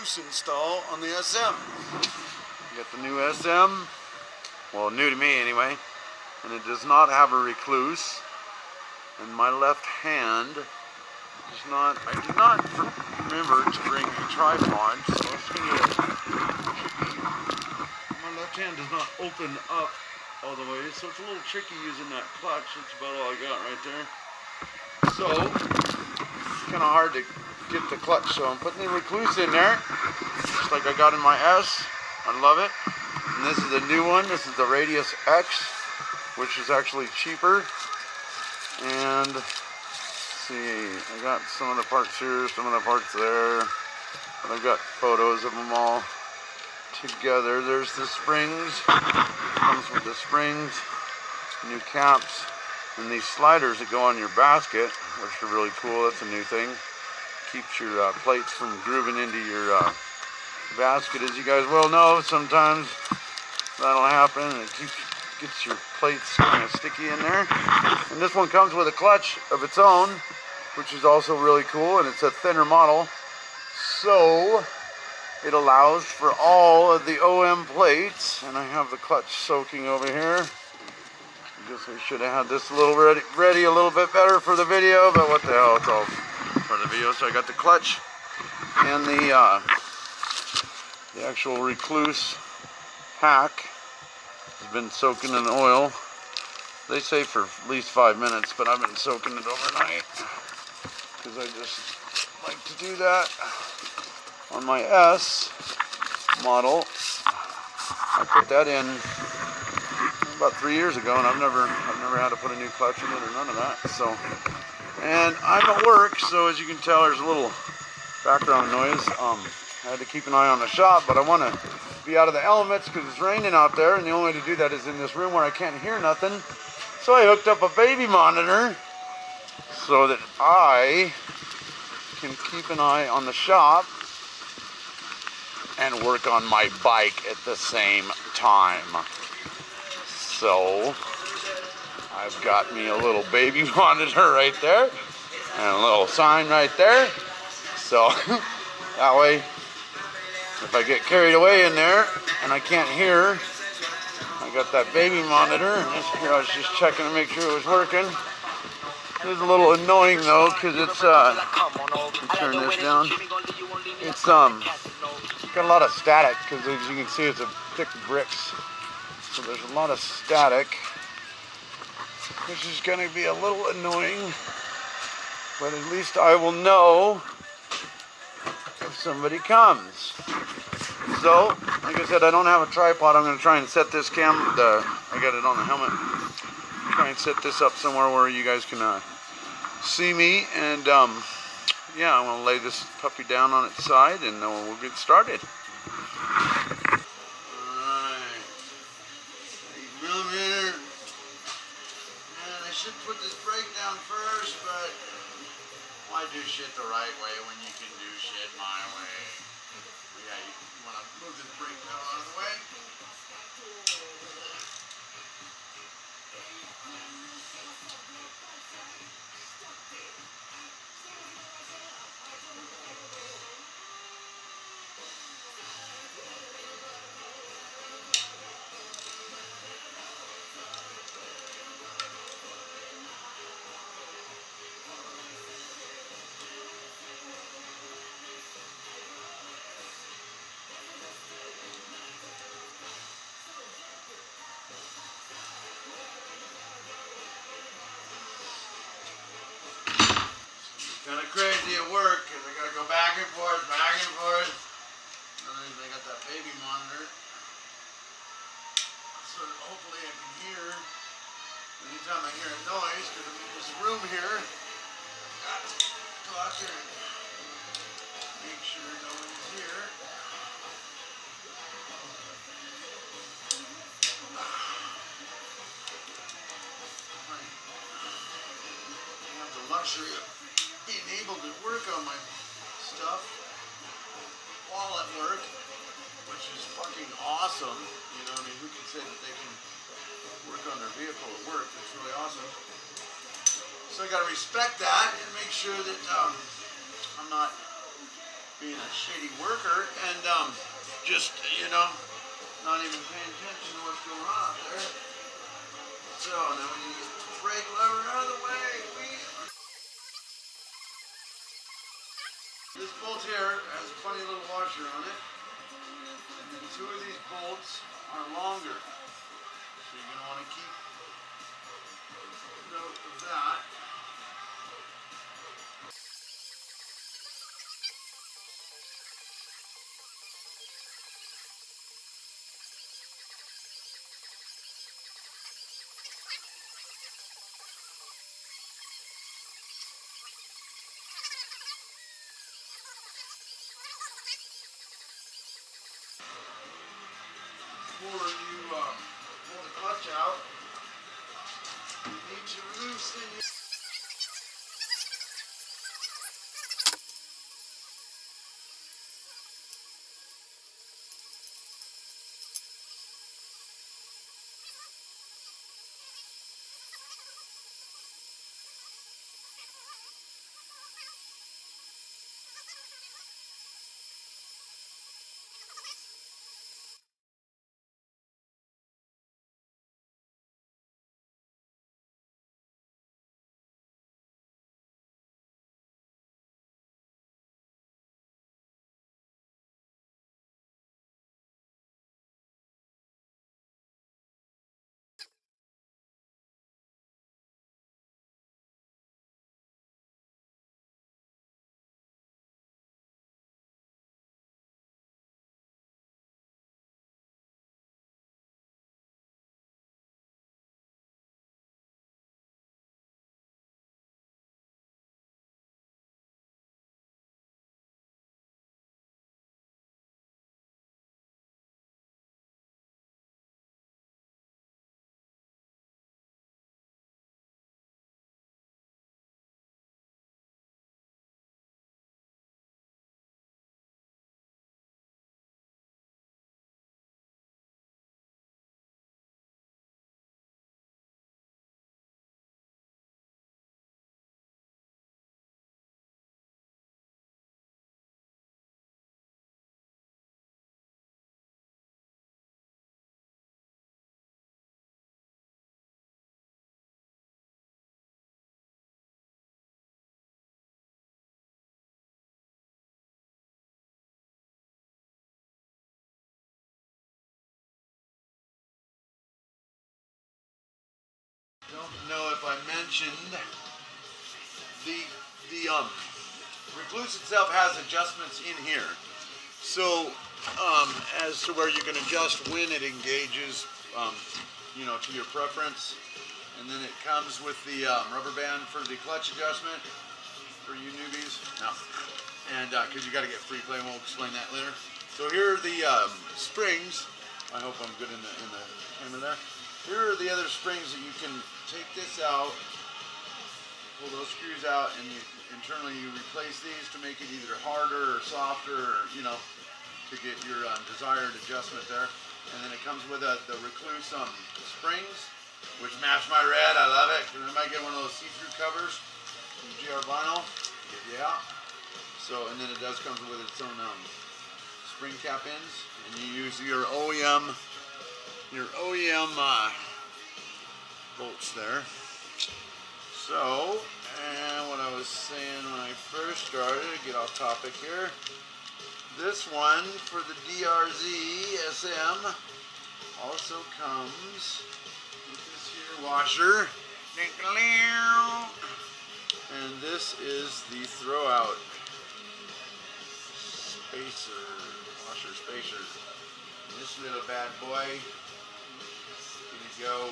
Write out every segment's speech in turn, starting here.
Rekluse install on the SM. You got the new SM, well, new to me anyway, and it does not have a Rekluse. And my left hand does not, I did not remember to bring a tripod, so it's my left hand does not open up all the way, so it's a little tricky using that clutch. That's about all I got right there. So, it's kind of hard to get the clutch, so I'm putting the Rekluse in there, just like I got in my S. I love it. And this is a new one. This is the Radius X, which is actually cheaper. And let's see, I got some of the parts here, some of the parts there, and I've got photos of them all together. There's the springs, comes with the springs, new caps, and these sliders that go on your basket, which are really cool. That's a new thing. Keeps your plates from grooving into your basket. As you guys well know, sometimes that'll happen, and it gets your plates kind of sticky in there. And this one comes with a clutch of its own, which is also really cool, and it's a thinner model, so it allows for all of the OM plates. And I have the clutch soaking over here. I guess I should have had this a little ready a little bit better for the video, but what the hell, it's all for the video. So I got the clutch and the actual Rekluse pack has been soaking in oil. They say for at least 5 minutes, but I've been soaking it overnight because I just like to do that. On my S model, I put that in about 3 years ago, and I've never had to put a new clutch in it or none of that. So, and I'm at work, so as you can tell, there's a little background noise. I had to keep an eye on the shop, but I want to be out of the elements because it's raining out there, and the only way to do that is in this room where I can't hear nothing. So I hooked up a baby monitor so that I can keep an eye on the shop and work on my bike at the same time. So I've got me a little baby monitor right there and a little sign right there. So that way, if I get carried away in there and I can't hear, I got that baby monitor. Here I was just checking to make sure it was working. It is a little annoying though, because it's let me turn this down. It's got a lot of static, because as you can see, it's a thick bricks, so there's a lot of static, which is going to be a little annoying. But at least I will know if somebody comes. So, like I said, I don't have a tripod. I'm going to try and set this I got it on the helmet. Try and set this up somewhere where you guys can see me. And yeah, I'm going to lay this puppy down on its side, and we'll get started. Alright. Millimeter. Man, I should put this brake down first, but why do shit the right way when you can do shit my way? Yeah, you want to move this brake pedal out of the way. Kind of crazy at work because I got to go back and forth. And then I got that baby monitor, so that hopefully I can hear. Anytime I hear a noise, because I'm in this room here, I got to go out there and make sure nobody's here. I have the luxury of being able to work on my stuff while at work, which is fucking awesome. You know what I mean? Who can say that they can work on their vehicle at work? That's really awesome. So I gotta respect that and make sure that I'm not being a shitty worker and just, you know, not even paying attention to what's going on out there. So now we need to get the brake lever out of the way. This bolt here has a funny little washer on it. And then two of these bolts are longer. So you're going to want to keep note of that. Before you pull the clutch out, you need to loosen your don't know if I mentioned the Rekluse itself has adjustments in here. So as to where you can adjust when it engages, you know, to your preference. And then it comes with the rubber band for the clutch adjustment for you newbies. No. And because you got to get free play, and we'll explain that later. So here are the springs. I hope I'm good in the camera there. Here are the other springs that you can take this out, pull those screws out, and internally you replace these to make it either harder or softer, or, you know, to get your desired adjustment there. And then it comes with the Rekluse springs, which match my red. I love it. I might get one of those see-through covers from GR Vinyl. Yeah. So, and then it does come with its own spring cap ends, and you use your OEM bolts there. So, and what I was saying when I first started, get off topic here, this one for the drz400sm also comes with this here washer, and this is the throw out spacer, washer spacer. And this little bad boy, gonna go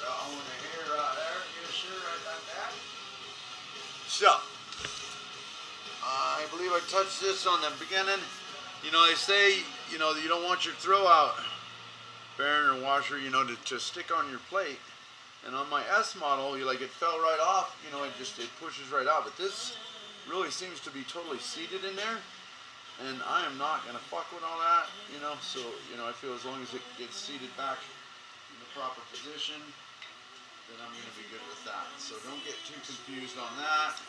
on the hair right there, yes sir, right like that. So, I believe I touched this on the beginning. You know, they say, you know, you don't want your throw out bearing or washer, you know, to stick on your plate. And on my S model, like it fell right off, you know, it pushes right out. But this really seems to be totally seated in there. And I am not going to fuck with all that, you know, so, you know, I feel as long as it gets seated back in the proper position, then I'm going to be good with that. So don't get too confused on that.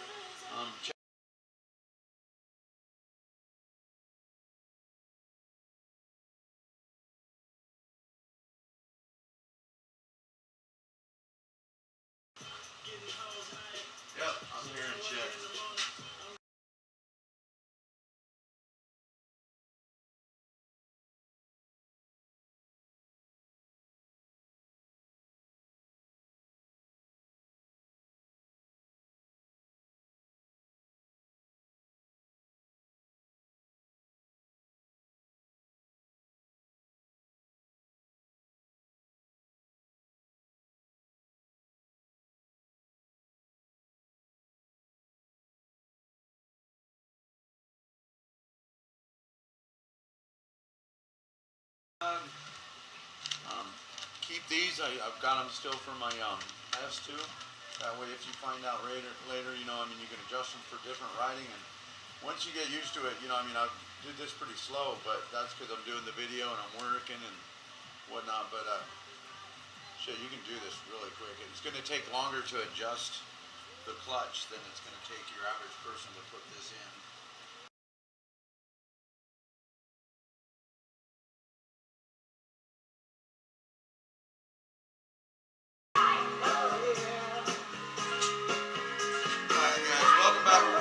Keep these. I've got them still for my S2. That way, if you find out later, you know, I mean, you can adjust them for different riding. And once you get used to it, you know, I mean, I did this pretty slow, but that's because I'm doing the video and I'm working and whatnot. But shit, you can do this really quick. It's going to take longer to adjust the clutch than it's going to take your average person to put this in.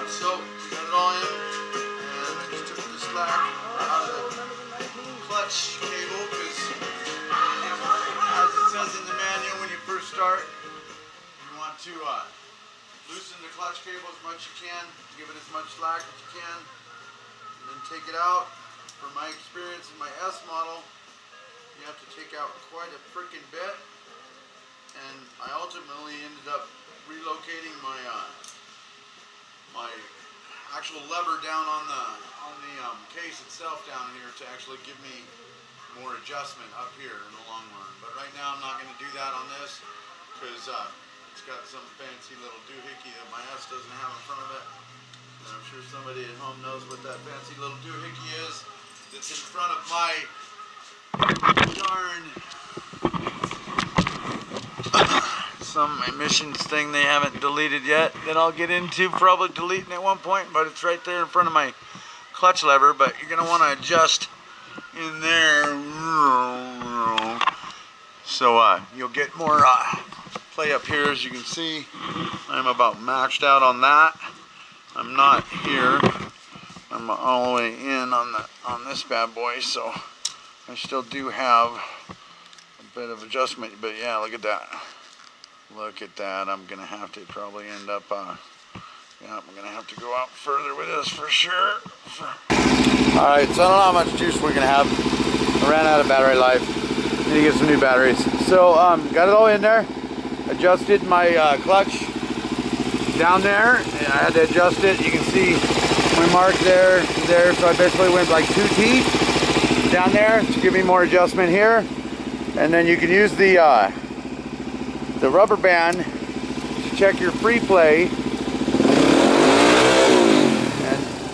So, we got it all in, and I just took the slack out of the clutch cable, because as it says in the manual, when you first start, you want to loosen the clutch cable as much as you can, give it as much slack as you can, and then take it out. From my experience in my S model, you have to take out quite a freaking bit, and I ultimately ended up relocating my my actual lever down on the case itself down here to actually give me more adjustment up here in the long run. But right now I'm not going to do that on this, because it's got some fancy little doohickey that my S doesn't have in front of it. And I'm sure somebody at home knows what that fancy little doohickey is that's in front of my darn some emissions thing they haven't deleted yet that I'll get into, probably deleting at one point, but it's right there in front of my clutch lever. But you're going to want to adjust in there so you'll get more play up here. As you can see, I'm about maxed out on that. I'm not here. I'm all the way in on this bad boy, so I still do have a bit of adjustment. But yeah, look at that. Look at that. I'm going to have to probably end up, yeah, I'm going to have to go out further with this for sure. Alright, so I don't know how much juice we're going to have. I ran out of battery life. Need to get some new batteries. So, got it all in there. Adjusted my clutch down there. And I had to adjust it. You can see my mark there. So I basically went like 2 teeth down there to give me more adjustment here. And then you can use the rubber band to check your free play, and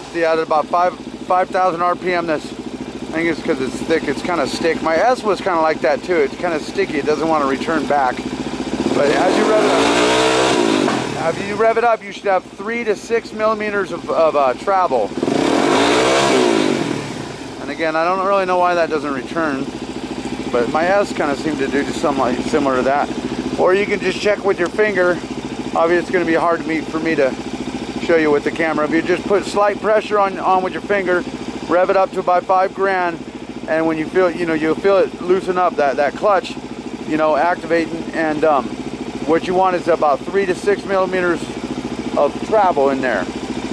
see out at about 5,000 RPM. This, I think it's because it's thick, it's kind of stick. My S was kind of like that too. It's kind of sticky. It doesn't want to return back. But as you rev it up, you should have 3 to 6 millimeters of travel. And again, I don't really know why that doesn't return, but my S kind of seemed to do something similar to that. Or you can just check with your finger. Obviously, it's going to be hard for me to show you with the camera. If you just put slight pressure on with your finger, rev it up to about 5 grand, and when you feel, you'll feel it loosen up, that clutch, activating. And what you want is about 3 to 6 millimeters of travel in there.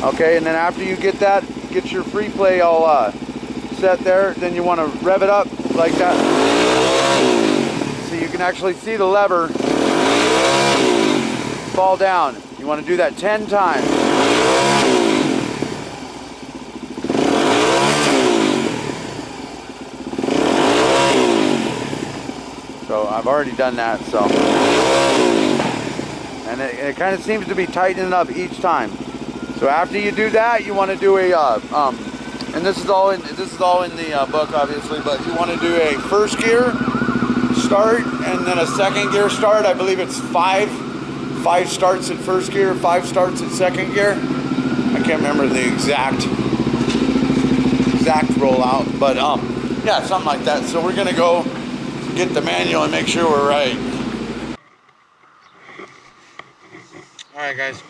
Okay, and then after you get your free play all set there, then you want to rev it up like that, so you can actually see the lever fall down. You want to do that 10 times. So I've already done that. So, and it kind of seems to be tightening up each time. So after you do that, you want to do a and this is all in the book, obviously, but you want to do a first gear start and then a second gear start. I believe it's 5 starts in first gear, 5 starts in second gear. I can't remember the exact rollout, but yeah, something like that. So we're gonna go get the manual and make sure we're right. All right, guys,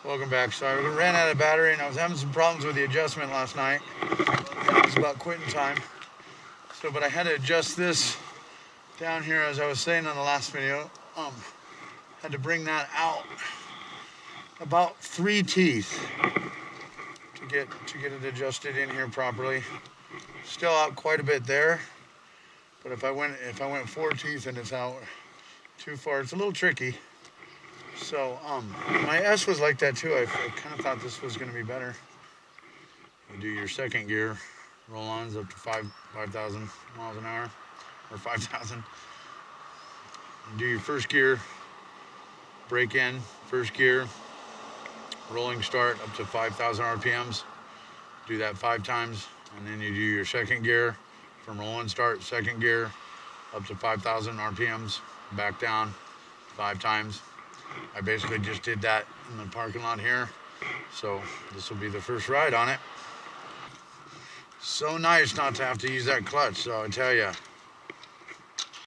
welcome back. Sorry, we ran out of battery and I was having some problems with the adjustment last night. It was about quitting time. So, but I had to adjust this down here, as I was saying on the last video. Had to bring that out about 3 teeth to get it adjusted in here properly. Still out quite a bit there, but if I went 4 teeth and it's out too far, it's a little tricky. So my S was like that too. I kind of thought this was going to be better. You do your second gear, roll-ons up to 5,000 miles an hour, or 5,000. Do your first gear, brake in, first gear, rolling start up to 5,000 RPMs. Do that 5 times, and then you do your second gear from rolling start, second gear, up to 5,000 RPMs, back down 5 times. I basically just did that in the parking lot here, so this will be the first ride on it. So nice not to have to use that clutch, so I tell you.